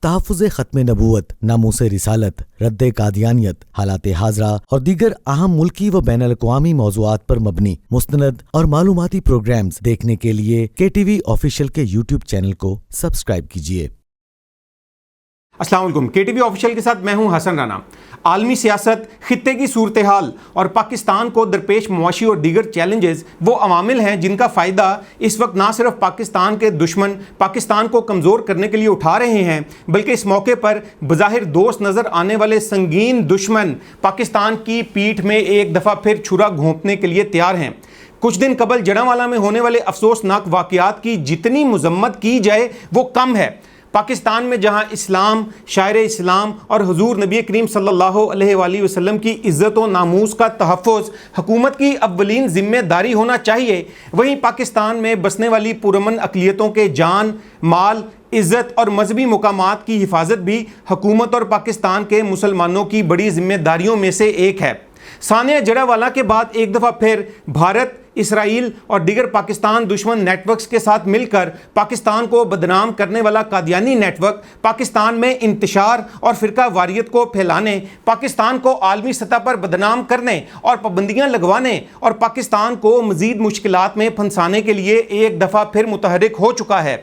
تحفظ ختم نبوت، ناموس رسالت، رد قادیانیت، حالات حاضرہ اور دیگر اہم ملکی و بین الاقوامی موضوعات پر مبنی مستند اور معلوماتی پروگرامز دیکھنے کے لیے KTV آفیشیل کے YouTube چینل کو سبسکرائب کیجیے۔ السلام علیکم، KTV آفیشیل کے ساتھ میں ہوں حسن رانا۔ عالمی سیاست، خطے کی صورتحال اور پاکستان کو درپیش معاشی اور دیگر چیلنجز وہ عوامل ہیں جن کا فائدہ اس وقت نہ صرف پاکستان کے دشمن پاکستان کو کمزور کرنے کے لیے اٹھا رہے ہیں، بلکہ اس موقع پر بظاہر دوست نظر آنے والے سنگین دشمن پاکستان کی پیٹھ میں ایک دفعہ پھر چھرا گھونپنے کے لیے تیار ہیں۔ کچھ دن قبل جڑانوالہ میں ہونے والے افسوسناک واقعات کی جتنی مذمت کی جائے وہ کم ہے۔ پاکستان میں جہاں اسلام، شاعر اسلام اور حضور نبی کریم صلی اللہ علیہ وآلہ وسلم کی عزت و ناموس کا تحفظ حکومت کی اولین ذمہ داری ہونا چاہیے، وہیں پاکستان میں بسنے والی پرامن اقلیتوں کے جان، مال، عزت اور مذہبی مقامات کی حفاظت بھی حکومت اور پاکستان کے مسلمانوں کی بڑی ذمہ داریوں میں سے ایک ہے۔ سانحہ جڑانوالہ کے بعد ایک دفعہ پھر بھارت، اسرائیل اور دیگر پاکستان دشمن نیٹ ورکس کے ساتھ مل کر پاکستان کو بدنام کرنے والا قادیانی نیٹ ورک پاکستان میں انتشار اور فرقہ واریت کو پھیلانے، پاکستان کو عالمی سطح پر بدنام کرنے اور پابندیاں لگوانے اور پاکستان کو مزید مشکلات میں پھنسانے کے لیے ایک دفعہ پھر متحرک ہو چکا ہے۔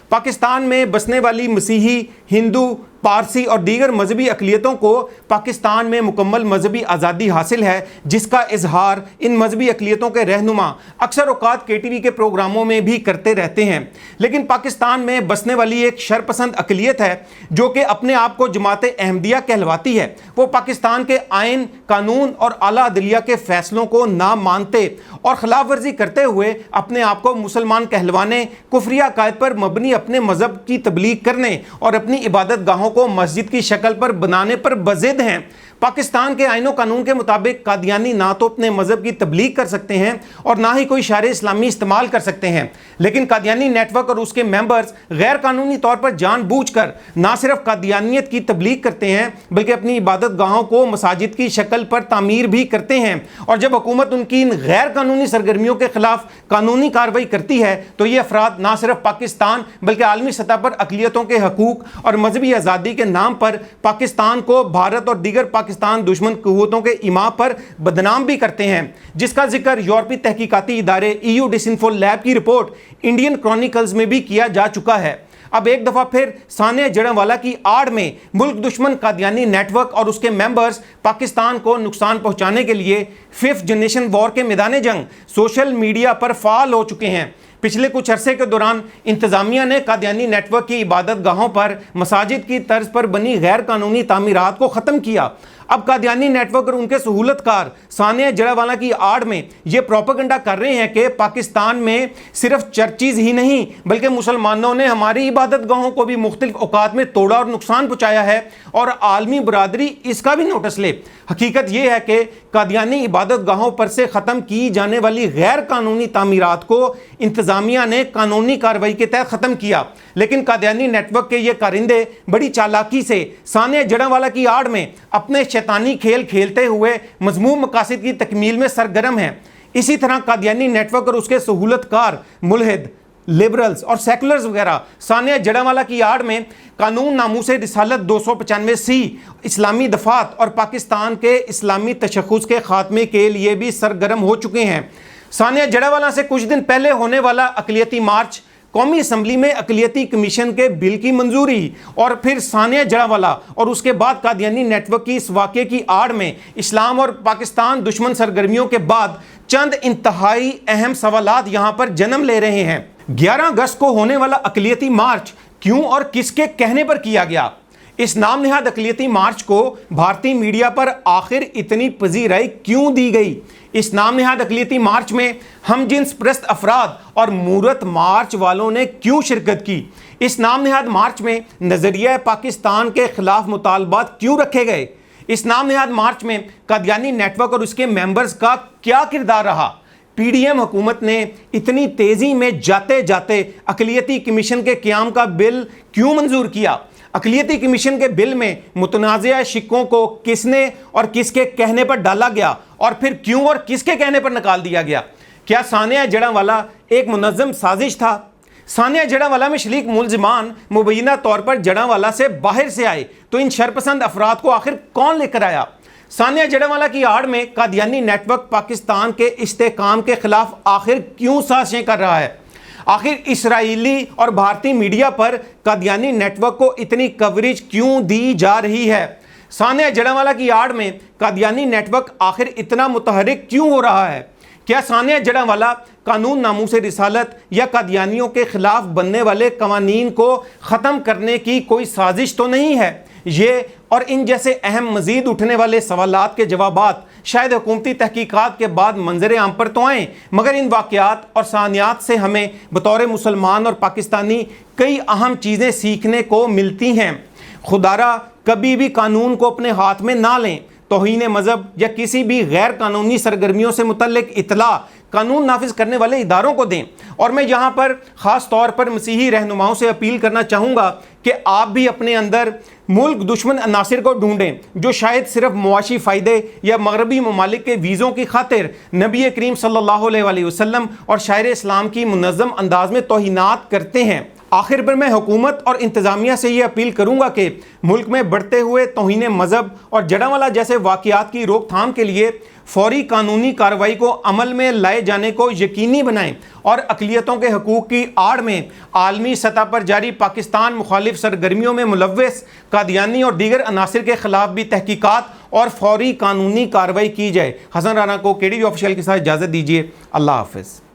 پاکستان میں بسنے والی مسیحی، ہندو، پارسی اور دیگر مذہبی اقلیتوں کو پاکستان میں مکمل مذہبی آزادی حاصل ہے، جس کا اظہار ان مذہبی اقلیتوں کے رہنما اکثر اوقات KTV کے پروگراموں میں بھی کرتے رہتے ہیں۔ لیکن پاکستان میں بسنے والی ایک شرپسند اقلیت ہے جو کہ اپنے آپ کو جماعت احمدیہ کہلواتی ہے۔ وہ پاکستان کے آئین، قانون اور اعلیٰ عدلیہ کے فیصلوں کو نہ مانتے اور خلاف ورزی کرتے ہوئے اپنے آپ کو مسلمان کہلوانے، کفریہ عقائد پر مبنی اپنے مذہب کی تبلیغ کرنے اور اپنی عبادت گاہوں کو مسجد کی شکل پر بنانے پر بضد ہیں۔ پاکستان کے آئین و قانون کے مطابق قادیانی نہ تو اپنے مذہب کی تبلیغ کر سکتے ہیں اور نہ ہی کوئی شعار اسلامی استعمال کر سکتے ہیں، لیکن قادیانی نیٹ ورک اور اس کے ممبرز غیر قانونی طور پر جان بوجھ کر نہ صرف قادیانیت کی تبلیغ کرتے ہیں بلکہ اپنی عبادت گاہوں کو مساجد کی شکل پر تعمیر بھی کرتے ہیں، اور جب حکومت ان کی ان غیر قانونی سرگرمیوں کے خلاف قانونی کارروائی کرتی ہے تو یہ افراد نہ صرف پاکستان بلکہ عالمی سطح پر اقلیتوں کے حقوق اور مذہبی آزادی کے نام پر پاکستان کو بھارت اور دیگر پاکستان دشمن قوتوں کے ایما پر بدنام بھی کرتے ہیں، جس کا ذکر یورپی تحقیقاتی ادارے EU ڈسانفو لیب کی رپورٹ انڈین کرونیکلز میں بھی کیا جا چکا ہے۔ اب ایک دفعہ پھر سانحہ جڑانوالہ کی آڑ میں ملک دشمن قادیانی نیٹ ورک اور اس کے ممبرز پاکستان کو نقصان پہنچانے کے لیے 5th جنریشن وار کے میدان جنگ سوشل میڈیا پر فعال ہو چکے ہیں۔ پچھلے کچھ عرصے کے دوران انتظامیہ نے قادیانی نیٹ ورک کی عبادت گاہوں پر مساجد کی طرز پر بنی غیر قانونی تعمیرات کو ختم کیا۔ اب قادیانی نیٹ ورک اور ان کے سہولت کار سانحہ جڑانوالہ کی آڑ میں یہ پروپیگنڈا کر رہے ہیں کہ پاکستان میں صرف چرچز ہی نہیں بلکہ مسلمانوں نے ہماری عبادت گاہوں کو بھی مختلف اوقات میں توڑا اور نقصان پہنچایا ہے، اور عالمی برادری اس کا بھی نوٹس لے۔ حقیقت یہ ہے کہ قادیانی عبادت گاہوں پر سے ختم کی جانے والی غیر قانونی تعمیرات کو انتظامیہ نے قانونی کارروائی کے تحت ختم کیا، لیکن قادیانی نیٹ ورک کے یہ کارندے بڑی چالاکی سے سانحہ جڑانوالہ کی آڑ میں اپنے شیطانی کھیل کھیلتے ہوئے مذموم مقاصد کی تکمیل میں سرگرم ہیں۔ اسی طرح قادیانی نیٹ ورک اور اس کے سہولت کار ملحد، لبرلز اور سیکولرز وغیرہ سانحہ جڑانوالہ کی آڑ میں قانون ناموس رسالت 295C، اسلامی دفاعت اور پاکستان کے اسلامی تشخص کے خاتمے کے لیے بھی سرگرم ہو چکے ہیں۔ سانحہ جڑانوالہ سے کچھ دن پہلے ہونے والا اقلیتی مارچ، قومی اسمبلی میں اقلیتی کمیشن کے بل کی منظوری، اور پھر سانحہ جڑانوالہ اور اس کے بعد قادیانی نیٹ ورک کی اس واقعے کی آڑ میں اسلام اور پاکستان دشمن سرگرمیوں کے بعد چند انتہائی اہم سوالات یہاں پر جنم لے رہے ہیں۔ 11 اگست کو ہونے والا اقلیتی مارچ کیوں اور کس کے کہنے پر کیا گیا؟ اس نام نہاد اقلیتی مارچ کو بھارتی میڈیا پر آخر اتنی پذیرائی کیوں دی گئی؟ اس نام نہاد اقلیتی مارچ میں ہم جنس پرست افراد اور مورت مارچ والوں نے کیوں شرکت کی؟ اس نام نہاد مارچ میں نظریہ پاکستان کے خلاف مطالبات کیوں رکھے گئے؟ اس نام نہاد مارچ میں قادیانی نیٹ ورک اور اس کے ممبرز کا کیا کردار رہا؟ PDM حکومت نے اتنی تیزی میں جاتے جاتے اقلیتی کمیشن کے قیام کا بل کیوں منظور کیا؟ اقلیتی کمیشن کے بل میں متنازعہ شقوں کو کس نے اور کس کے کہنے پر ڈالا گیا اور پھر کیوں اور کس کے کہنے پر نکال دیا گیا؟ کیا سانحہ جڑانوالہ ایک منظم سازش تھا؟ ثانیہ جڑاوالا میں شریک ملزمان مبینہ طور پر جڑاوالا سے باہر سے آئے تو ان شرپسند افراد کو آخر کون لے کر آیا؟ ثانیہ جڑاوالا کی آڑ میں قادیانی نیٹ ورک پاکستان کے استحکام کے خلاف آخر کیوں سازشیں کر رہا ہے؟ آخر اسرائیلی اور بھارتی میڈیا پر قادیانی نیٹ ورک کو اتنی کوریج کیوں دی جا رہی ہے؟ ثانیہ جڑاوالا کی آڑ میں قادیانی نیٹ ورک آخر اتنا متحرک کیوں ہو رہا ہے؟ کیا ثانیہ جڑاوالا قانون ناموس رسالت یا قادیانیوں کے خلاف بننے والے قوانین کو ختم کرنے کی کوئی سازش تو نہیں ہے؟ یہ اور ان جیسے اہم مزید اٹھنے والے سوالات کے جوابات شاید حکومتی تحقیقات کے بعد منظر عام پر تو آئیں، مگر ان واقعات اور ثانیات سے ہمیں بطور مسلمان اور پاکستانی کئی اہم چیزیں سیکھنے کو ملتی ہیں۔ خدارا کبھی بھی قانون کو اپنے ہاتھ میں نہ لیں۔ توہین مذہب یا کسی بھی غیر قانونی سرگرمیوں سے متعلق اطلاع قانون نافذ کرنے والے اداروں کو دیں۔ اور میں یہاں پر خاص طور پر مسیحی رہنماؤں سے اپیل کرنا چاہوں گا کہ آپ بھی اپنے اندر ملک دشمن عناصر کو ڈھونڈیں جو شاید صرف معاشی فائدے یا مغربی ممالک کے ویزوں کی خاطر نبی کریم صلی اللہ علیہ وسلم اور شاعر اسلام کی منظم انداز میں توہینات کرتے ہیں۔ آخر پر میں حکومت اور انتظامیہ سے یہ اپیل کروں گا کہ ملک میں بڑھتے ہوئے توہین مذہب اور جڑاوالا جیسے واقعات کی روک تھام کے لیے فوری قانونی کارروائی کو عمل میں لائے جانے کو یقینی بنائیں اور اقلیتوں کے حقوق کی آڑ میں عالمی سطح پر جاری پاکستان مخالف سرگرمیوں میں ملوث قادیانی اور دیگر عناصر کے خلاف بھی تحقیقات اور فوری قانونی کارروائی کی جائے۔ حسن رانا کو KTV آفیشیل کے ساتھ اجازت دیجیے۔ اللہ حافظ۔